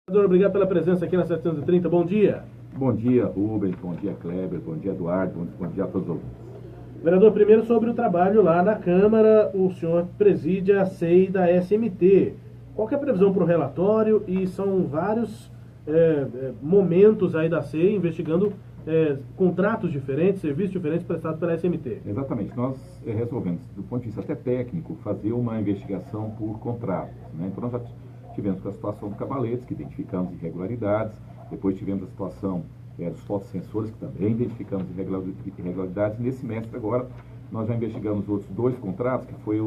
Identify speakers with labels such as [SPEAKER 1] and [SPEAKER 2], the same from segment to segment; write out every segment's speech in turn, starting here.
[SPEAKER 1] Vereador, obrigado pela presença aqui na 730. Bom dia.
[SPEAKER 2] Bom dia, Rubens. Bom dia, Kleber. Bom dia, Eduardo. Bom dia a todos os ouvintes.
[SPEAKER 1] Vereador, primeiro sobre o trabalho lá na Câmara, o senhor preside a SEI da SMT. Qual que é a previsão para o relatório? E são vários momentos aí da SEI investigando contratos diferentes, serviços diferentes prestados pela SMT.
[SPEAKER 2] Exatamente. Nós resolvemos, do ponto de vista até técnico, fazer uma investigação por contratos, né? Então, nós já tivemos com a situação do Cavaletes, que identificamos irregularidades. Depois tivemos a situação dos fotossensores, que também identificamos irregularidades. Nesse semestre agora, nós já investigamos outros dois contratos, que foi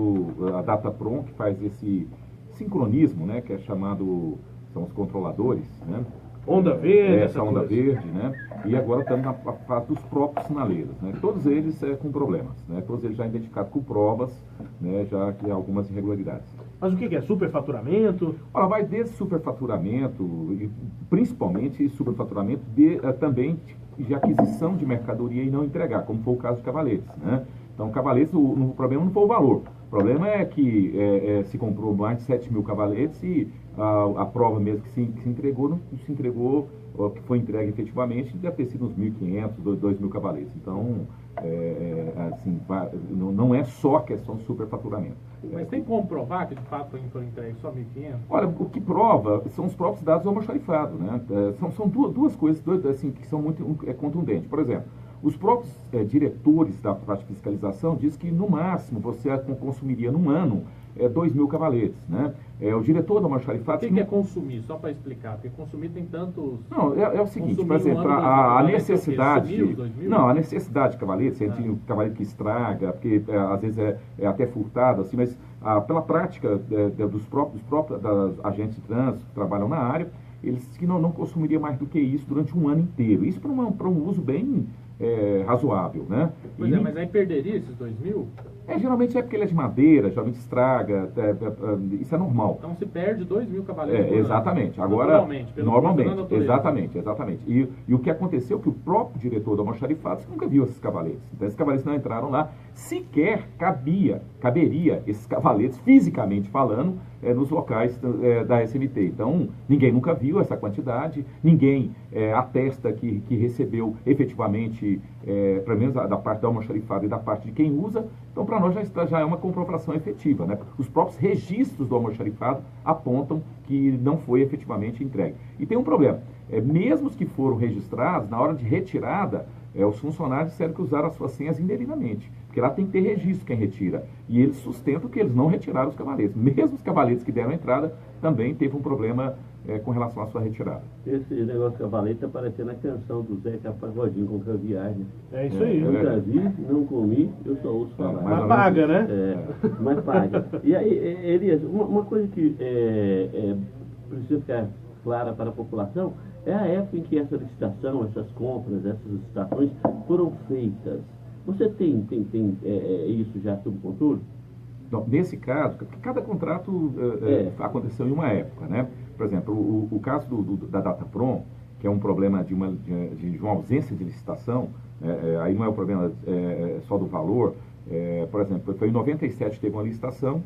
[SPEAKER 2] a Dataprom, que faz esse sincronismo, né, que é chamado, são os controladores, né?
[SPEAKER 1] Onda verde,
[SPEAKER 2] essa onda verde, né? E agora estamos na fase dos próprios sinaleiros, né? Todos eles com problemas, né? Todos eles já identificados com provas, né? Já que há algumas irregularidades.
[SPEAKER 1] Mas o que é? Superfaturamento?
[SPEAKER 2] Olha, vai desde superfaturamento, e principalmente superfaturamento também de aquisição de mercadoria e não entregar, como foi o caso de Cavaletes, né? Então, Cavaletes, o problema não foi o valor. O problema é que se comprou mais de 7 mil cavaletes e a prova mesmo que se entregou, não se entregou, que foi entregue efetivamente, deve ter sido uns 1.500, 2.000 cavaletes. Então, assim, não é só questão de superfaturamento.
[SPEAKER 3] Mas tem como provar que de fato foi entregue só 1.500?
[SPEAKER 2] Olha, o que prova são os próprios dados do almoxarifado, né? São duas coisas assim, que são muito contundentes. Por exemplo, os próprios diretores da parte de fiscalização dizem que, no máximo, você consumiria num ano 2.000 cavaletes, né? O diretor do almoxarifado...
[SPEAKER 3] O que é consumir? Só para explicar, porque consumir tem tantos...
[SPEAKER 2] Não, é o seguinte, por exemplo, a necessidade... Não, a necessidade de cavaletes, tem o cavalete que estraga, porque às vezes é até furtado, assim, mas pela prática dos próprios das agentes de trânsito que trabalham na área, eles que não consumiriam mais do que isso durante um ano inteiro. Isso para um uso bem razoável, né?
[SPEAKER 3] Pois mas aí perderia esses 2.000?
[SPEAKER 2] Geralmente é porque ele é de madeira, geralmente estraga, isso é normal.
[SPEAKER 3] Então se perde 2.000 cavaletes.
[SPEAKER 2] Exatamente. Agora, normalmente, exatamente. E o que aconteceu é que o próprio diretor do almoxarifado nunca viu esses cavaletes. Então esses cavaletes não entraram lá, sequer caberia esses cavaletes, fisicamente falando, nos locais da SMT. Então, ninguém nunca viu essa quantidade, ninguém atesta que recebeu efetivamente, pelo menos da parte do almoxarifado e da parte de quem usa. Então, para nós já é uma comprovação efetiva, né? Os próprios registros do almoxarifado apontam que não foi efetivamente entregue. E tem um problema, mesmo os que foram registrados, na hora de retirada, os funcionários disseram que usaram as suas senhas indevidamente, porque lá tem que ter registro quem retira. E eles sustentam que eles não retiraram os cavaletes. Mesmo os cavaletes que deram entrada, também teve um problema com relação à sua retirada.
[SPEAKER 4] Esse negócio de cavalete está parecendo a canção do Zeca Pagodinho com caviar, né?
[SPEAKER 1] É isso aí.
[SPEAKER 4] Nunca vi, não comi, eu só ouço falar.
[SPEAKER 1] Mas paga, né?
[SPEAKER 4] Mas paga. E aí, Elias, uma coisa que precisa ficar clara para a população é a época em que essa licitação, essas compras, essas licitações foram feitas. Você tem isso já sob controle?
[SPEAKER 2] Então, nesse caso, cada contrato aconteceu em uma época, né? Por exemplo, o caso da Dataprom, que é um problema de uma ausência de licitação, aí não é o problema só do valor. Por exemplo, foi em 97 teve uma licitação,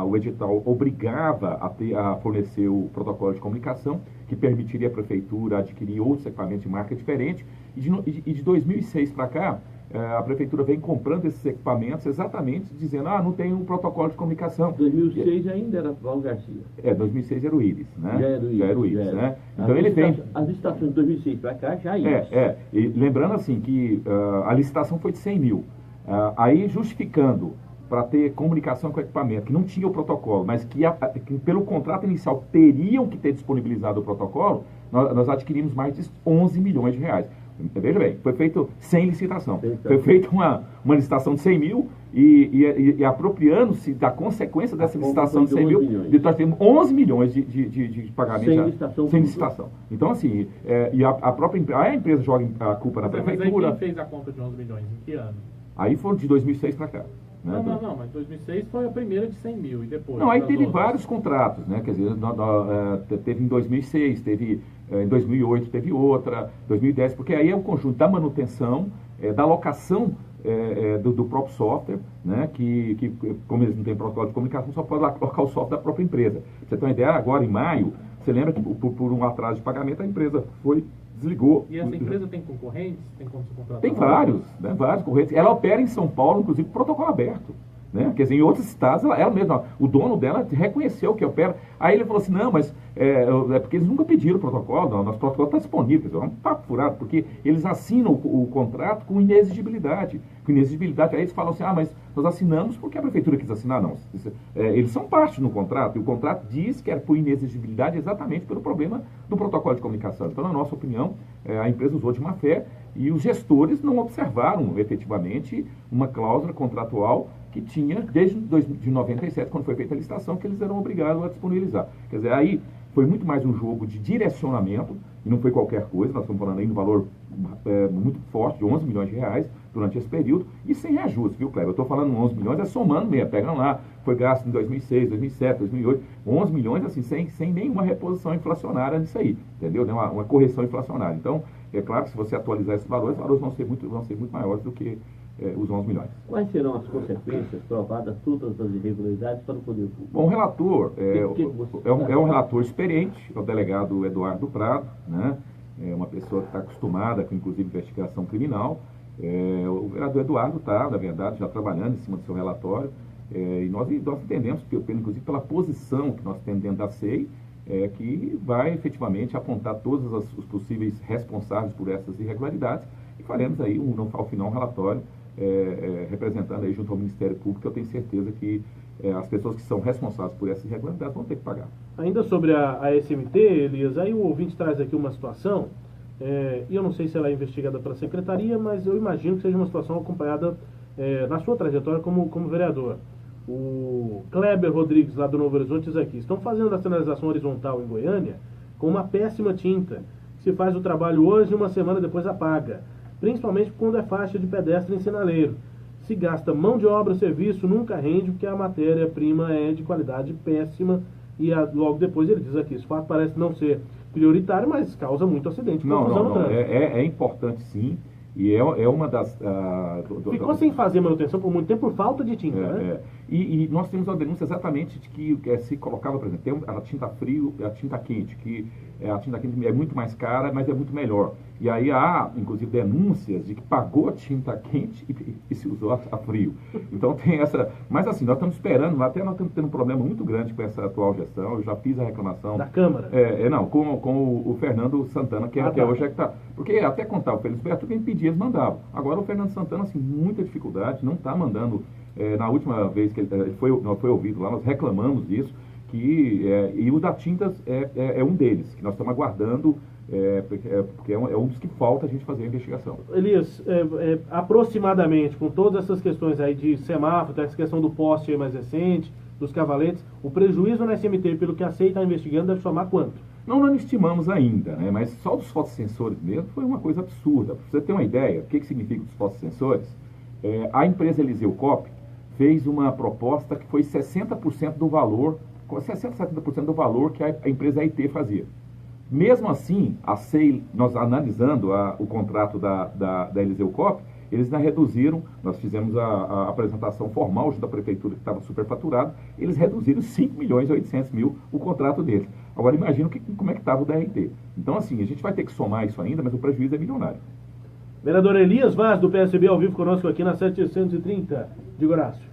[SPEAKER 2] o edital obrigava a fornecer o protocolo de comunicação, que permitiria a prefeitura adquirir outros equipamentos de marca diferente, e de 2006 para cá, a prefeitura vem comprando esses equipamentos exatamente dizendo, não tem um protocolo de comunicação.
[SPEAKER 4] 2006 ainda era Paulo Garcia.
[SPEAKER 2] 2006 era o Íris, né?
[SPEAKER 4] Já era o Íris,
[SPEAKER 2] né? Então ele vem...
[SPEAKER 4] As licitações de 2006 para cá já Íris.
[SPEAKER 2] E lembrando assim que a licitação foi de 100 mil. Aí justificando para ter comunicação com o equipamento, que não tinha o protocolo, mas que pelo contrato inicial teriam que ter disponibilizado o protocolo, nós adquirimos mais de 11 milhões de reais. Veja bem, foi feito sem licitação. Foi feita uma licitação de 100 mil e apropriando-se da consequência dessa licitação de 100 mil, nós temos 11 milhões de pagamentos sem licitação. Então, assim, e a própria empresa joga a culpa na prefeitura.
[SPEAKER 3] Mas aí quem fez a compra de 11 milhões? Em que ano?
[SPEAKER 2] Aí foram de 2006 para cá.
[SPEAKER 3] Não, mas 2006 foi a primeira de 100 mil e depois...
[SPEAKER 2] Não, aí teve vários contratos, né? Quer dizer, teve em 2006, teve em 2008, teve outra, 2010, porque aí é o conjunto da manutenção, da locação do próprio software, né? Que como eles não têm protocolo de comunicação, só pode alocar o software da própria empresa. Pra você ter uma ideia, agora em maio, Você lembra que por um atraso de pagamento a empresa desligou.
[SPEAKER 3] E essa empresa tem concorrentes? Tem como se contratar?
[SPEAKER 2] Tem vários concorrentes. Ela opera em São Paulo, inclusive, protocolo aberto. Né? Quer dizer, em outros estados, ela mesma, o dono dela reconheceu que opera. Aí ele falou assim, não, mas é porque eles nunca pediram o protocolo, não, nosso protocolo está disponível. Quer dizer, é um papo furado, porque eles assinam o contrato com inexigibilidade. Com inexigibilidade, aí eles falam assim, mas nós assinamos porque a prefeitura quis assinar, não. Eles são parte no contrato, e o contrato diz que é por inexigibilidade exatamente pelo problema do protocolo de comunicação. Então, na nossa opinião, a empresa usou de má fé e os gestores não observaram efetivamente uma cláusula contratual que tinha desde 97, quando foi feita a licitação, que eles eram obrigados a disponibilizar. Quer dizer, aí foi muito mais um jogo de direcionamento, e não foi qualquer coisa, nós estamos falando aí de um valor muito forte, de 11 milhões de reais, durante esse período, e sem reajuste, viu, Cleber? Eu estou falando 11 milhões, somando mesmo, pegam lá, foi gasto em 2006, 2007, 2008, 11 milhões, assim, sem nenhuma reposição inflacionária nisso aí, entendeu? Uma correção inflacionária. Então, é claro que se você atualizar esses valores vão ser muito maiores do que os 11 milhões.
[SPEAKER 4] Quais serão as consequências provadas todas as irregularidades para o poder público?
[SPEAKER 2] Bom, o relator é um relator experiente, é o delegado Eduardo Prado, né? É uma pessoa que está acostumada com, inclusive, investigação criminal. O vereador Eduardo está, na verdade, já trabalhando em cima do seu relatório, e nós entendemos, inclusive pela posição que nós temos dentro da SEI, que vai efetivamente apontar todos os possíveis responsáveis por essas irregularidades, e faremos aí, ao final, um relatório representando aí junto ao Ministério Público. Eu tenho certeza que as pessoas que são responsáveis por essas irregularidades vão ter que pagar.
[SPEAKER 1] Ainda sobre a SMT, Elias, aí o ouvinte traz aqui uma situação, e eu não sei se ela é investigada pela Secretaria, mas eu imagino que seja uma situação acompanhada na sua trajetória como vereador. O Kleber Rodrigues, lá do Novo Horizonte, diz aqui: estão fazendo a sinalização horizontal em Goiânia com uma péssima tinta. Se faz o trabalho hoje e uma semana depois apaga. Principalmente quando é faixa de pedestre em sinaleiro. Se gasta mão de obra, o serviço nunca rende, porque a matéria-prima é de qualidade péssima. E logo depois ele diz aqui: esse fato parece não ser prioritário, mas causa muito acidente.
[SPEAKER 2] Não. É importante sim. E é uma das...
[SPEAKER 1] Ficou sem fazer manutenção por muito tempo por falta de tinta, né?
[SPEAKER 2] E nós temos uma denúncia exatamente de que se colocava, por exemplo, tem a tinta frio e a tinta quente, que a tinta quente é muito mais cara, mas é muito melhor. E aí há, inclusive, denúncias de que pagou a tinta quente e se usou a frio. Então tem essa... Mas assim, nós estamos esperando, até nós estamos tendo um problema muito grande com essa atual gestão. Eu já fiz a reclamação...
[SPEAKER 1] Da Câmara?
[SPEAKER 2] Com o Fernando Santana, que até hoje é que está... Porque até contar o Felisberto, quem pedia, eles mandavam. Agora o Fernando Santana, assim, muita dificuldade, não está mandando... na última vez que ele foi ouvido lá, nós reclamamos disso, e o da Tintas é um deles, que nós estamos aguardando, porque é um dos que falta a gente fazer a investigação.
[SPEAKER 1] Elias, aproximadamente, com todas essas questões aí de semáforo, essa questão do poste aí mais recente, dos cavaletes, o prejuízo na SMT, pelo que a SEI está investigando, deve somar quanto?
[SPEAKER 2] Não estimamos ainda, né? Mas só dos fotossensores mesmo foi uma coisa absurda. Para você ter uma ideia, o que significa os fotossensores? A empresa Eliseu Cop fez uma proposta que foi 60% do valor, 70% do valor que a empresa AIT fazia. Mesmo assim, a SEI, nós analisando o contrato da Eliseu Cop, eles ainda reduziram, nós fizemos a apresentação formal junto à prefeitura que estava superfaturado, eles reduziram 5.800.000 o contrato deles. Agora imagina como é que estava o da AIT. Então assim, a gente vai ter que somar isso ainda, mas o prejuízo é milionário.
[SPEAKER 1] Vereador Elias Vaz, do PSB, ao vivo conosco aqui na 730 de Horácio.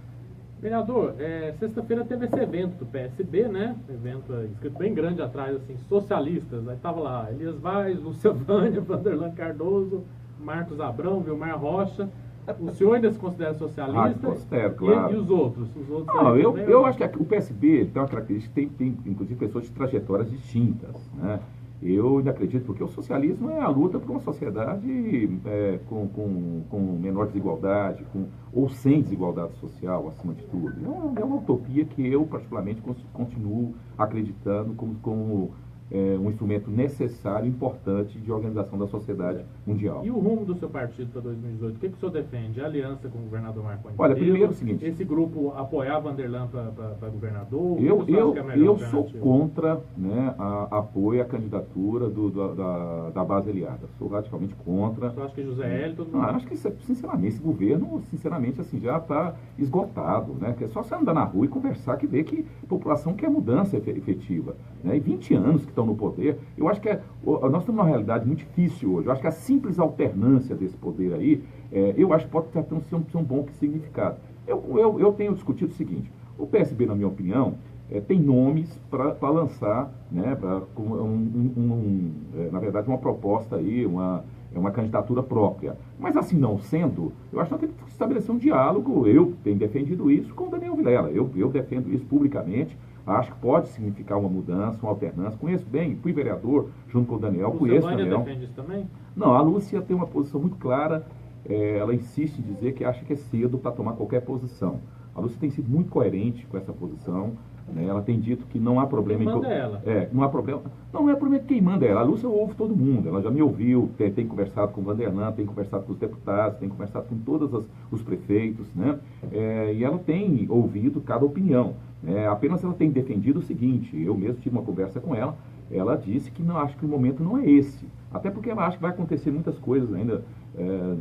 [SPEAKER 3] Vereador, sexta-feira teve esse evento do PSB, né? Evento escrito bem grande atrás, assim, socialistas. Aí tava lá Elias Vaz, Lúcia Vânia, Vanderlan Cardoso, Marcos Abrão, Vilmar Rocha. O senhor ainda se considera socialista?
[SPEAKER 2] Considero, claro.
[SPEAKER 3] E os outros?
[SPEAKER 2] Eu acho que o PSB tem uma característica, tem inclusive pessoas de trajetórias distintas, né? Eu ainda acredito, porque o socialismo é a luta por uma sociedade com menor desigualdade, ou sem desigualdade social, acima de tudo. É uma utopia que eu, particularmente, continuo acreditando como um instrumento necessário e importante de organização da sociedade mundial.
[SPEAKER 3] E o rumo do seu partido para 2018? O que o senhor defende? A aliança com o governador Marconi?
[SPEAKER 2] Olha, primeiro é o seguinte...
[SPEAKER 3] Esse grupo apoiar Vanderlan para governador?
[SPEAKER 2] Eu sou contra, né, apoio à candidatura da base aliada. Sou radicalmente contra.
[SPEAKER 3] Você acha que José Hélio...
[SPEAKER 2] Acho que, sinceramente, esse governo, sinceramente, assim, já está esgotado, né? É só você andar na rua e conversar que vê que a população quer mudança efetiva, né? E 20 anos que estão no poder. Eu acho que nós temos uma realidade muito difícil hoje. Eu acho que a simples alternância desse poder aí, eu acho que pode ter um bom significado. Eu tenho discutido o seguinte, o PSB, na minha opinião, tem nomes para lançar, né, na verdade, uma proposta aí, uma candidatura própria. Mas assim não sendo, eu acho que nós temos que estabelecer um diálogo. Eu tenho defendido isso com o Daniel Vilela. Eu defendo isso publicamente. Acho que pode significar uma mudança, uma alternância. Conheço bem, fui vereador junto com o Daniel. Conheço o Daniel.
[SPEAKER 3] Defende isso também?
[SPEAKER 2] Não, a Lúcia tem uma posição muito clara. Ela insiste em dizer que acha que é cedo para tomar qualquer posição. A Lúcia tem sido muito coerente com essa posição. Né? Ela tem dito que não há problema...
[SPEAKER 3] Quem manda é ela.
[SPEAKER 2] Não há problema. Não é problema de quem manda ela. A Lúcia ouve todo mundo. Ela já me ouviu, tem conversado com o Vanderlan, tem conversado com os deputados, tem conversado com todos os prefeitos, né? E ela tem ouvido cada opinião. Apenas ela tem defendido o seguinte, eu mesmo tive uma conversa com ela, ela disse que não, acho que o momento não é esse. Até porque ela acha que vai acontecer muitas coisas ainda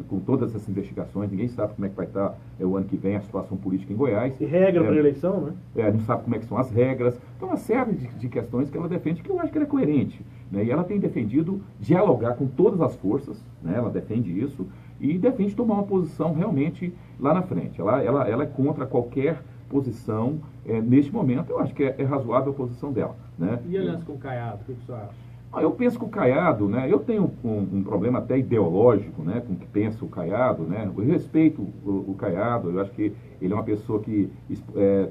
[SPEAKER 2] com todas essas investigações. Ninguém sabe como é que vai estar o ano que vem a situação política em Goiás.
[SPEAKER 1] E regra para a eleição, né?
[SPEAKER 2] Não sabe como é que são as regras. Então, uma série de questões que ela defende, que eu acho que ela é coerente. Né? E ela tem defendido dialogar com todas as forças, né? Ela defende isso e defende tomar uma posição realmente lá na frente. Ela é contra qualquer posição neste momento. Eu acho que é razoável a posição dela. Né?
[SPEAKER 3] E aliança com o Caiado, o que você acha?
[SPEAKER 2] Eu penso que o Caiado, né, eu tenho um problema até ideológico, né, com o que pensa o Caiado, né, eu respeito o Caiado, eu acho que ele é uma pessoa que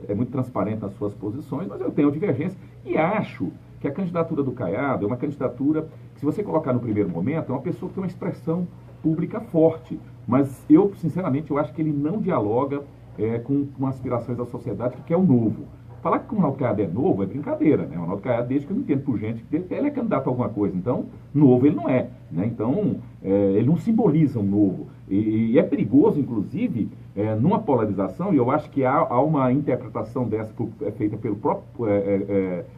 [SPEAKER 2] é muito transparente nas suas posições, mas eu tenho divergência e acho que a candidatura do Caiado é uma candidatura que, se você colocar no primeiro momento, é uma pessoa que tem uma expressão pública forte, mas eu, sinceramente, eu acho que ele não dialoga com aspirações da sociedade, que quer o novo. Falar que o Ronaldo Caiado é novo é brincadeira, né? O Ronaldo Caiado, desde que eu não entendo por gente, ele é candidato a alguma coisa. Então, novo ele não é, né? Então, ele não simboliza um novo. E é perigoso, inclusive, numa polarização, e eu acho que há uma interpretação dessa feita pelo próprio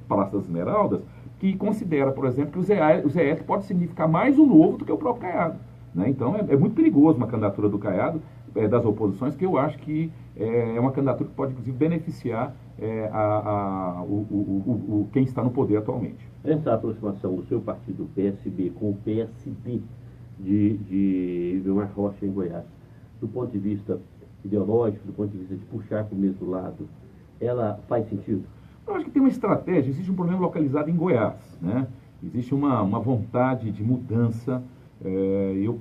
[SPEAKER 2] Palácio das Esmeraldas, que considera, por exemplo, que o ZS pode significar mais o novo do que o próprio Caiado. Né? Então, é muito perigoso uma candidatura do Caiado, das oposições, que eu acho que é uma candidatura que pode, inclusive, beneficiar quem está no poder atualmente.
[SPEAKER 4] Essa aproximação do seu partido, PSB, com o PSD de Vilmar Rocha em Goiás, do ponto de vista ideológico, do ponto de vista de puxar para o mesmo lado, ela faz sentido?
[SPEAKER 2] Eu acho que tem uma estratégia, existe um problema localizado em Goiás, né? Existe uma vontade de mudança.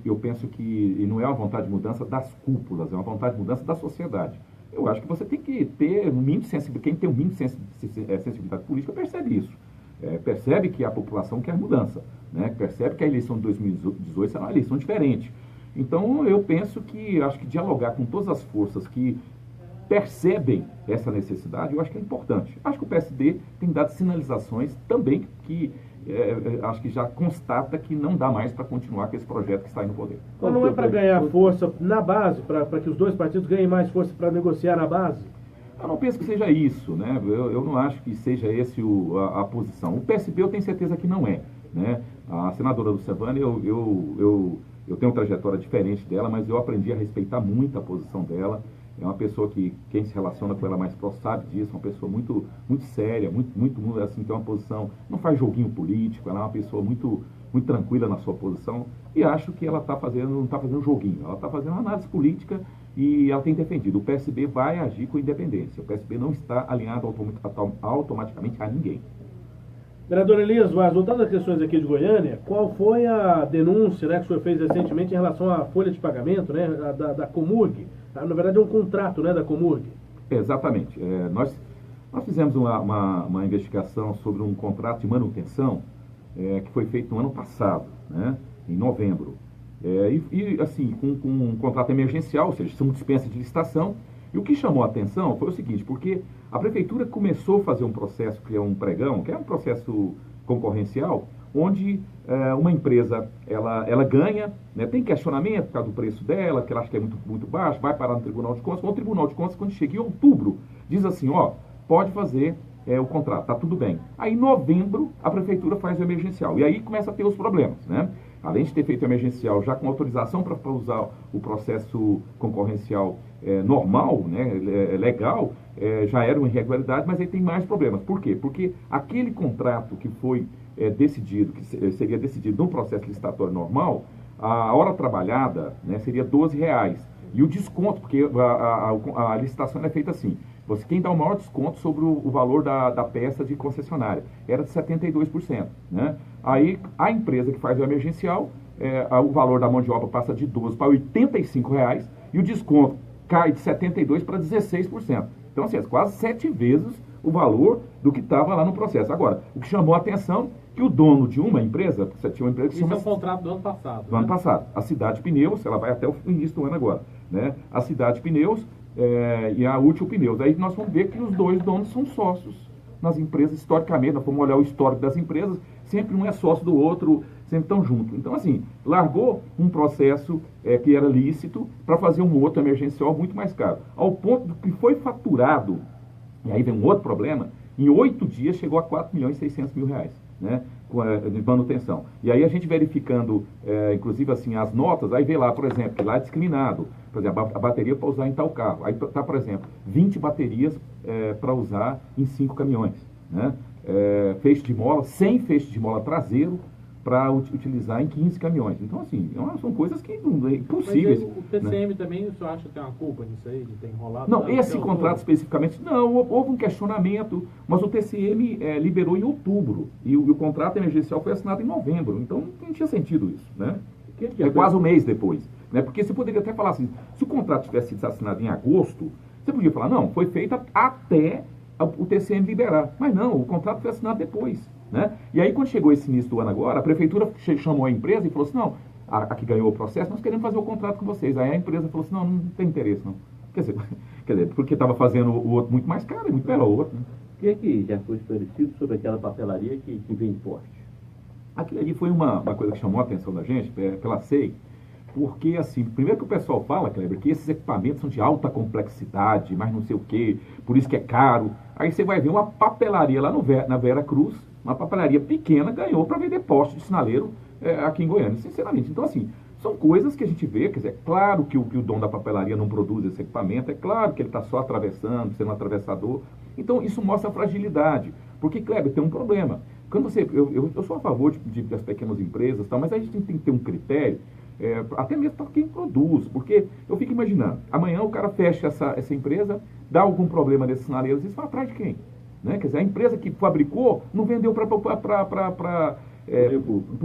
[SPEAKER 2] Eu penso que não é uma vontade de mudança das cúpulas, é uma vontade de mudança da sociedade. Eu acho que você tem que ter um mínimo de sensibilidade. Quem tem um mínimo de sensibilidade política percebe isso. Percebe que a população quer mudança, né? Percebe que a eleição de 2018 será uma eleição diferente. Então, eu penso que, acho que dialogar com todas as forças que percebem essa necessidade, eu acho que é importante. Acho que o PSD tem dado sinalizações também que acho que já constata que não dá mais para continuar com esse projeto que está aí no poder.
[SPEAKER 1] Então não é para ganhar força na base, para que os dois partidos ganhem mais força para negociar na base?
[SPEAKER 2] Eu não penso que seja isso, né? Eu não acho que seja esse a posição. O PSB eu tenho certeza que não é, né? A senadora Lucevânia, eu tenho uma trajetória diferente dela, mas eu aprendi a respeitar muito a posição dela. É uma pessoa que, quem se relaciona com ela mais próximo sabe disso, uma pessoa muito, muito séria, muito assim, tem uma posição, não faz joguinho político, ela é uma pessoa muito, muito tranquila na sua posição, e acho que ela não está fazendo joguinho, ela está fazendo uma análise política e ela tem defendido. O PSB vai agir com independência, o PSB não está alinhado automaticamente a ninguém.
[SPEAKER 1] Vereador Elias Vaz, voltando às questões aqui de Goiânia, qual foi a denúncia, né, que o senhor fez recentemente em relação à folha de pagamento, né, da Comurg? Na verdade é um contrato, né, da Comurg.
[SPEAKER 2] Exatamente. Nós fizemos uma investigação sobre um contrato de manutenção que foi feito no ano passado, né, em novembro. Assim, com um contrato emergencial, ou seja, são dispensa de licitação. E o que chamou a atenção foi o seguinte, porque a prefeitura começou a fazer um processo que é um pregão, que é um processo concorrencial, onde uma empresa, ela ganha, né, tem questionamento por causa do preço dela, que ela acha que é muito, muito baixo, vai parar no Tribunal de Contas. O Tribunal de Contas, quando chega em outubro, diz assim, pode fazer o contrato, tá tudo bem. Aí, em novembro, a prefeitura faz o emergencial. E aí começa a ter os problemas, né? Além de ter feito o emergencial já com autorização para usar o processo concorrencial normal, né, legal, já era uma irregularidade, mas aí tem mais problemas. Por quê? Porque aquele contrato que foi decidido, que seria decidido no processo licitatório normal, a hora trabalhada, né, seria R$12. E o desconto, porque a licitação é feita assim, quem dá o maior desconto sobre o valor da peça de concessionária era de 72%. Né? Aí a empresa que faz o emergencial, o valor da mão de obra passa de R$12 para R$85 e o desconto cai de 72% para 16%. Então, assim, é quase 7 vezes o valor do que estava lá no processo. Agora, o que chamou a atenção que o dono de uma empresa, você tinha uma empresa que
[SPEAKER 3] Isso é um contrato do ano passado.
[SPEAKER 2] Do ano passado. A Cidade Pneus, ela vai até o início do ano agora. Né? A Cidade Pneus e a Útil Pneus. Aí nós vamos ver que os dois donos são sócios nas empresas, historicamente. Nós vamos olhar o histórico das empresas, sempre um é sócio do outro, sempre estão juntos. Então, assim, largou um processo que era lícito para fazer um outro emergencial muito mais caro. Ao ponto do que foi faturado, e aí vem um outro problema, em 8 dias chegou a R$4.600.000, né, de manutenção. E aí a gente verificando, inclusive assim, as notas, aí vê lá, por exemplo, que lá é discriminado, por exemplo, a bateria para usar em tal carro. Aí está, por exemplo, 20 baterias para usar em 5 caminhões. Né? Feixe de mola, 100 feixes de mola traseiro para utilizar em 15 caminhões. Então, assim, são coisas que não é impossíveis.
[SPEAKER 3] Mas aí, o TCM, né, também, o senhor acha que tem uma culpa nisso aí, de ter enrolado?
[SPEAKER 2] Não, esse contrato especificamente, não, houve um questionamento, mas o TCM liberou em outubro, e o contrato emergencial foi assinado em novembro, então não tinha sentido isso, né? É quase um mês depois, né? Porque você poderia até falar assim, se o contrato tivesse sido assinado em agosto, você podia falar, não, foi feito até o TCM liberar, mas não, o contrato foi assinado depois. Né? E aí, quando chegou esse início do ano agora, a prefeitura chamou a empresa e falou assim, não, a que ganhou o processo, nós queremos fazer o contrato com vocês. Aí a empresa falou assim, não tem interesse, não. Quer dizer porque estava fazendo o outro muito mais caro, muito melhor o outro. Né?
[SPEAKER 4] O que é que já foi esclarecido sobre aquela papelaria que vem de poste?
[SPEAKER 2] Aquilo ali foi uma coisa que chamou a atenção da gente, pela SEI, porque, assim, primeiro que o pessoal fala, Kleber, que esses equipamentos são de alta complexidade, mas não sei o quê, por isso que é caro. Aí você vai ver uma papelaria lá na Vera Cruz, uma papelaria pequena, ganhou para vender poste de sinaleiro aqui em Goiânia, sinceramente. Então, assim, são coisas que a gente vê, quer dizer, é claro que o dono da papelaria não produz esse equipamento, é claro que ele está só atravessando, sendo um atravessador. Então, isso mostra a fragilidade. Porque, Kleber, tem um problema. Quando eu sou a favor das pequenas empresas, tá, mas a gente tem que ter um critério, até mesmo para quem produz, porque eu fico imaginando, amanhã o cara fecha essa empresa, dá algum problema desses sinaleiros, isso vai atrás de quem? Né? Quer dizer, a empresa que fabricou não vendeu para o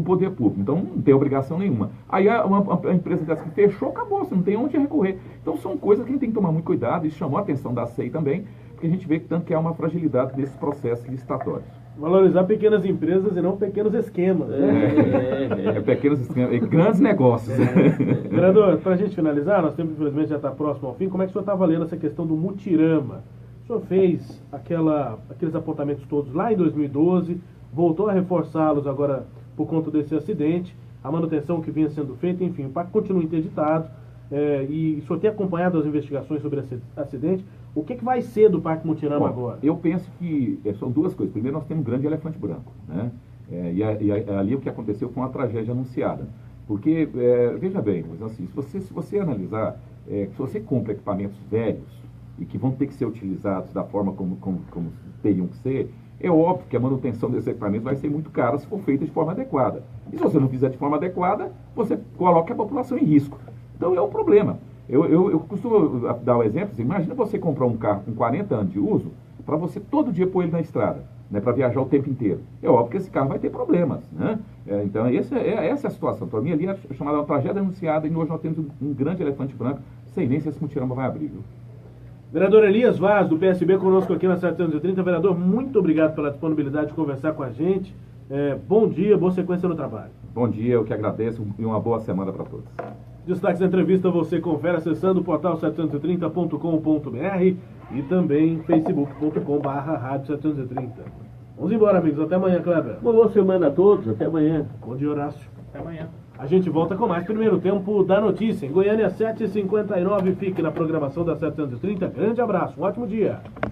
[SPEAKER 2] poder público, então não tem obrigação nenhuma. Aí a empresa dessa que fechou, acabou, você não tem onde recorrer. Então são coisas que a gente tem que tomar muito cuidado, isso chamou a atenção da SEI também, porque a gente vê que tanto que há uma fragilidade desses processos licitatórios.
[SPEAKER 1] Valorizar pequenas empresas e não pequenos esquemas. Né?
[SPEAKER 2] Pequenos esquemas, grandes negócios.
[SPEAKER 1] Vereador, para a gente finalizar, nosso tempo infelizmente já está próximo ao fim, como é que o senhor está avaliando essa questão do mutirama? O senhor fez aqueles apontamentos todos lá em 2012, voltou a reforçá-los agora por conta desse acidente, a manutenção que vinha sendo feita, enfim, o parque continua interditado, e o senhor tem acompanhado as investigações sobre esse acidente. O que vai ser do Parque Mutirama agora?
[SPEAKER 2] Eu penso que são duas coisas. Primeiro, nós temos um grande elefante branco, né? E ali o que aconteceu foi uma tragédia anunciada. Porque, veja bem, assim, se você analisar, se você compra equipamentos velhos e que vão ter que ser utilizados da forma como teriam que ser, é óbvio que a manutenção desses equipamentos vai ser muito cara se for feita de forma adequada. E se você não fizer de forma adequada, você coloca a população em risco. Então é um problema. Eu costumo dar o exemplo, imagina você comprar um carro com 40 anos de uso, para você todo dia pôr ele na estrada, né, para viajar o tempo inteiro. É óbvio que esse carro vai ter problemas. Né? Então essa é a situação. Para mim ali é chamada uma tragédia anunciada e hoje nós temos um grande elefante branco, sem nem se esse mutirama vai abrir. Viu?
[SPEAKER 1] Vereador Elias Vaz, do PSB, conosco aqui na 730. Vereador, muito obrigado pela disponibilidade de conversar com a gente. Bom dia, boa sequência no trabalho.
[SPEAKER 2] Bom dia, eu que agradeço e uma boa semana para todos.
[SPEAKER 1] Destaques da entrevista você confere acessando o portal 730.com.br e também facebook.com/rádio 730. Vamos embora, amigos. Até amanhã, Kleber.
[SPEAKER 4] Uma boa semana a todos. Até amanhã.
[SPEAKER 1] Bom dia, Horácio.
[SPEAKER 3] Até amanhã.
[SPEAKER 1] A gente volta com mais primeiro tempo da notícia. Em Goiânia, 7h59. Fique na programação da 730. Grande abraço. Um ótimo dia.